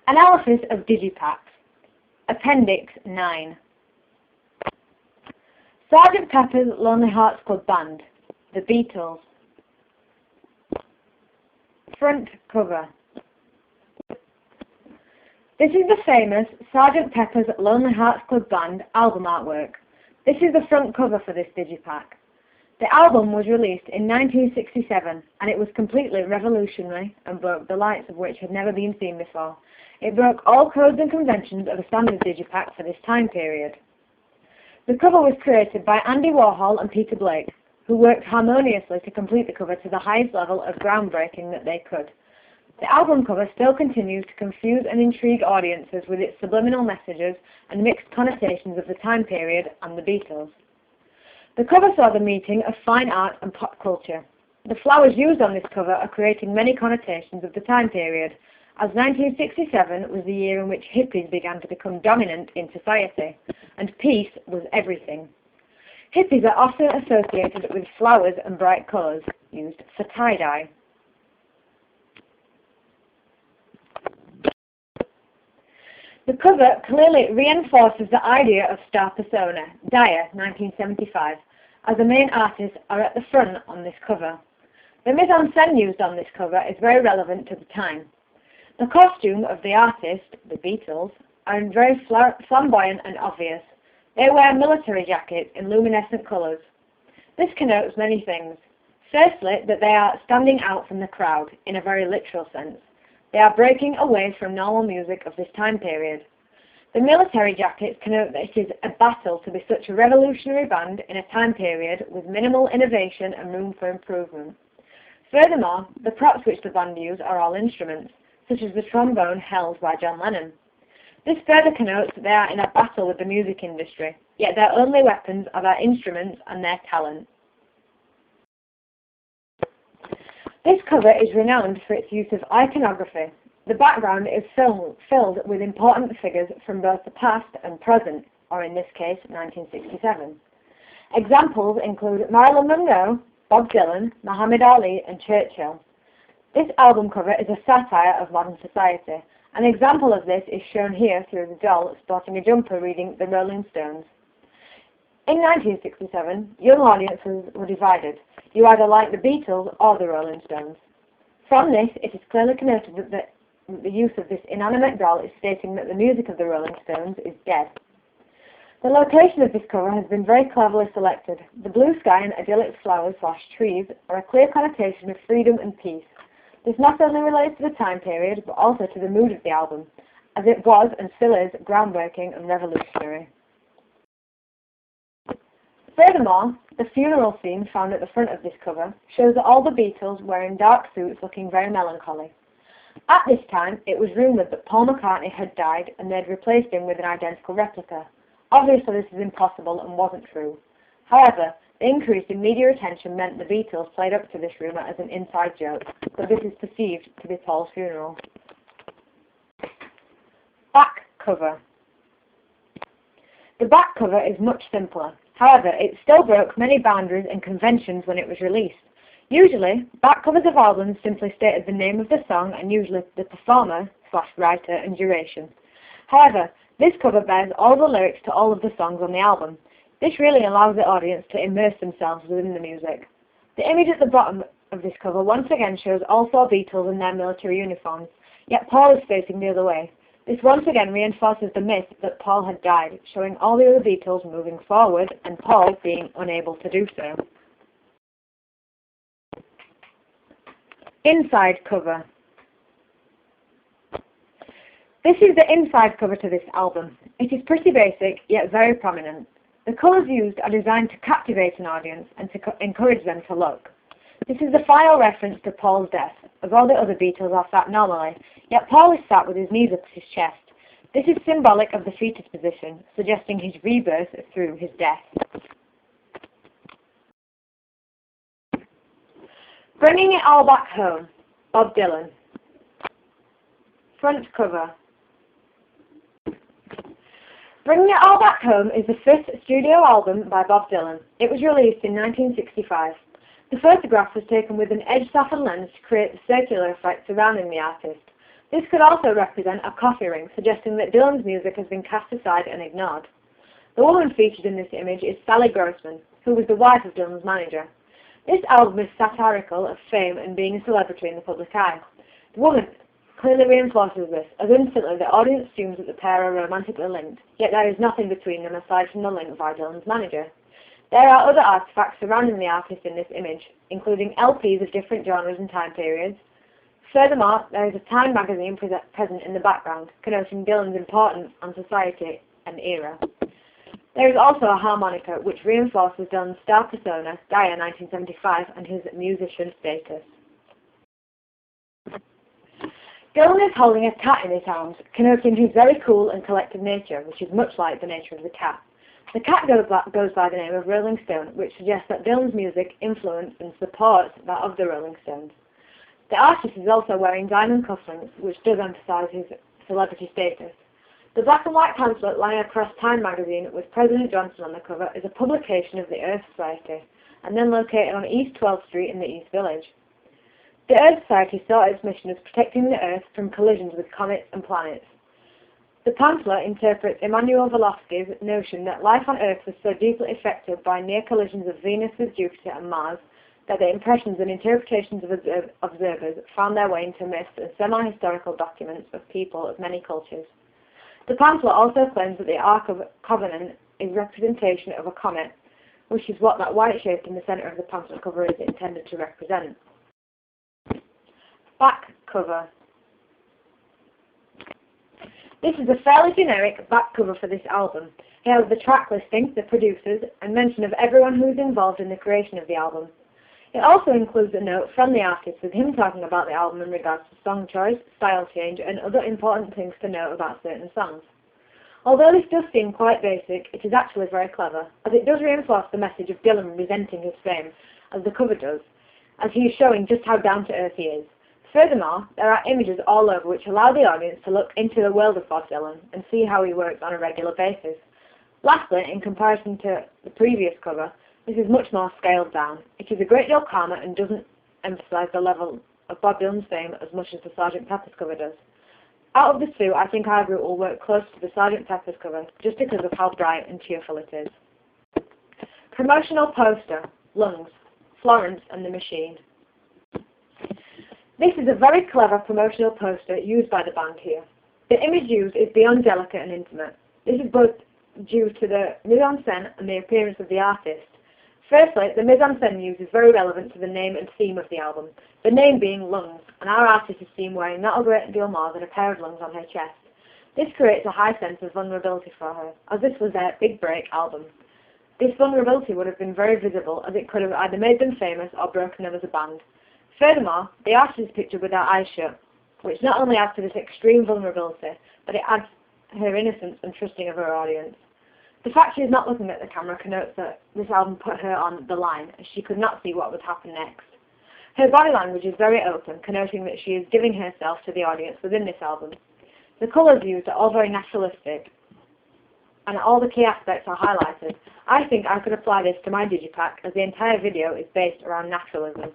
Analysis of Digi-Paks. Appendix 9. Sgt. Pepper's Lonely Hearts Club Band. The Beatles. Front cover. This is the famous Sgt. Pepper's Lonely Hearts Club Band album artwork. This is the front cover for this Digi-Pak. The album was released in 1967 and it was completely revolutionary and broke the likes of which had never been seen before. It broke all codes and conventions of a standard Digi-Pak for this time period. The cover was created by Andy Warhol and Peter Blake, who worked harmoniously to complete the cover to the highest level of groundbreaking that they could. The album cover still continues to confuse and intrigue audiences with its subliminal messages and mixed connotations of the time period and the Beatles. The cover saw the meeting of fine art and pop culture. The flowers used on this cover are creating many connotations of the time period, as 1967 was the year in which hippies began to become dominant in society, and peace was everything. Hippies are often associated with flowers and bright colours used for tie-dye. The cover clearly reinforces the idea of star persona. Dyer, 1975, as the main artists are at the front on this cover. The mise-en-scène used on this cover is very relevant to the time. The costume of the artist, the Beatles, are very flamboyant and obvious. They wear military jackets in luminescent colours. This connotes many things. Firstly, that they are standing out from the crowd, in a very literal sense. They are breaking away from normal music of this time period. The military jackets connote that it is a battle to be such a revolutionary band in a time period with minimal innovation and room for improvement. Furthermore, the props which the band use are all instruments, such as the trombone held by John Lennon. This further connotes that they are in a battle with the music industry, yet their only weapons are their instruments and their talent. This cover is renowned for its use of iconography. The background is filled with important figures from both the past and present, or in this case, 1967. Examples include Marilyn Monroe, Bob Dylan, Muhammad Ali, and Churchill. This album cover is a satire of modern society. An example of this is shown here through the doll sporting a jumper reading The Rolling Stones. In 1967, young audiences were divided. You either like the Beatles or the Rolling Stones. From this, it is clearly connoted that the use of this inanimate doll is stating that the music of the Rolling Stones is dead. The location of this cover has been very cleverly selected. The blue sky and idyllic flowers/trees are a clear connotation of freedom and peace. This not only relates to the time period, but also to the mood of the album, as it was and still is groundbreaking and revolutionary. Furthermore, the funeral scene found at the front of this cover shows all the Beatles wearing dark suits looking very melancholy. At this time, it was rumoured that Paul McCartney had died and they had replaced him with an identical replica. Obviously this is impossible and wasn't true. However, the increase in media attention meant the Beatles played up to this rumour as an inside joke, but this is perceived to be Paul's funeral. Back cover. The back cover is much simpler. However, it still broke many boundaries and conventions when it was released. Usually, back covers of albums simply stated the name of the song and usually the performer/writer and duration. However, this cover bears all the lyrics to all of the songs on the album. This really allows the audience to immerse themselves within the music. The image at the bottom of this cover once again shows all four Beatles in their military uniforms, yet Paul is facing the other way. This once again reinforces the myth that Paul had died, showing all the other Beatles moving forward and Paul being unable to do so. Inside cover. This is the inside cover to this album. It is pretty basic, yet very prominent. The colours used are designed to captivate an audience and to encourage them to look. This is the final reference to Paul's death, as all the other Beatles are sat normally, yet Paul is sat with his knees up his chest. This is symbolic of the fetus position, suggesting his rebirth through his death. Bringing It All Back Home, Bob Dylan. Front cover. Bringing It All Back Home is the fifth studio album by Bob Dylan. It was released in 1965. The photograph was taken with an edge-softened lens to create the circular effect surrounding the artist. This could also represent a coffee ring, suggesting that Dylan's music has been cast aside and ignored. The woman featured in this image is Sally Grossman, who was the wife of Dylan's manager. This album is satirical of fame and being a celebrity in the public eye. The woman clearly reinforces this, as instantly the audience assumes that the pair are romantically linked, yet there is nothing between them aside from the link via Dylan's manager. There are other artifacts surrounding the artist in this image, including LPs of different genres and time periods. Furthermore, there is a Time magazine present in the background, connoting Dylan's importance on society and era. There is also a harmonica, which reinforces Dylan's star persona, Gaia 1975, and his musician status. Dylan is holding a cat in his arms, connoting his very cool and collected nature, which is much like the nature of the cat. The cat goes by the name of Rolling Stone, which suggests that Dylan's music influenced and supports that of the Rolling Stones. The artist is also wearing diamond cufflinks, which does emphasize his celebrity status. The black and white pamphlet lying across Time magazine with President Johnson on the cover is a publication of the Earth Society, and then located on East 12th Street in the East Village. The Earth Society saw its mission as protecting the Earth from collisions with comets and planets. The pamphlet interprets Immanuel Velikovsky's notion that life on Earth was so deeply affected by near collisions of Venus with Jupiter and Mars that the impressions and interpretations of observers found their way into myths and semi-historical documents of people of many cultures. The pamphlet also claims that the Ark of Covenant is a representation of a comet, which is what that white shape in the centre of the pamphlet cover is intended to represent. Back cover. This is a fairly generic back cover for this album. It has the track listing, the producers, and mention of everyone who is involved in the creation of the album. It also includes a note from the artist with him talking about the album in regards to song choice, style change, and other important things to note about certain songs. Although this does seem quite basic, it is actually very clever, as it does reinforce the message of Dylan resenting his fame, as the cover does, as he is showing just how down-to-earth he is. Furthermore, there are images all over which allow the audience to look into the world of Bob Dylan and see how he works on a regular basis. Lastly, in comparison to the previous cover, this is much more scaled down. It is a great deal calmer and doesn't emphasise the level of Bob Dylan's fame as much as the Sgt. Pepper's cover does. Out of the two, I think our group will work close to the Sgt. Pepper's cover, just because of how bright and cheerful it is. Promotional poster, Lungs, Florence and the Machine. This is a very clever promotional poster used by the band here. The image used is beyond delicate and intimate. This is both due to the mise-en-scène and the appearance of the artist. Firstly, the mise-en-scène used is very relevant to the name and theme of the album, the name being Lungs, and our artist is seen wearing not a great deal more than a pair of lungs on her chest. This creates a high sense of vulnerability for her, as this was their big break album. This vulnerability would have been very visible, as it could have either made them famous or broken them as a band. Furthermore, the artist is pictured with her eyes shut, which not only adds to this extreme vulnerability, but it adds her innocence and trusting of her audience. The fact she is not looking at the camera connotes that this album put her on the line, as she could not see what would happen next. Her body language is very open, connoting that she is giving herself to the audience within this album. The colours used are all very naturalistic, and all the key aspects are highlighted. I think I could apply this to my Digi-Pak, as the entire video is based around naturalism.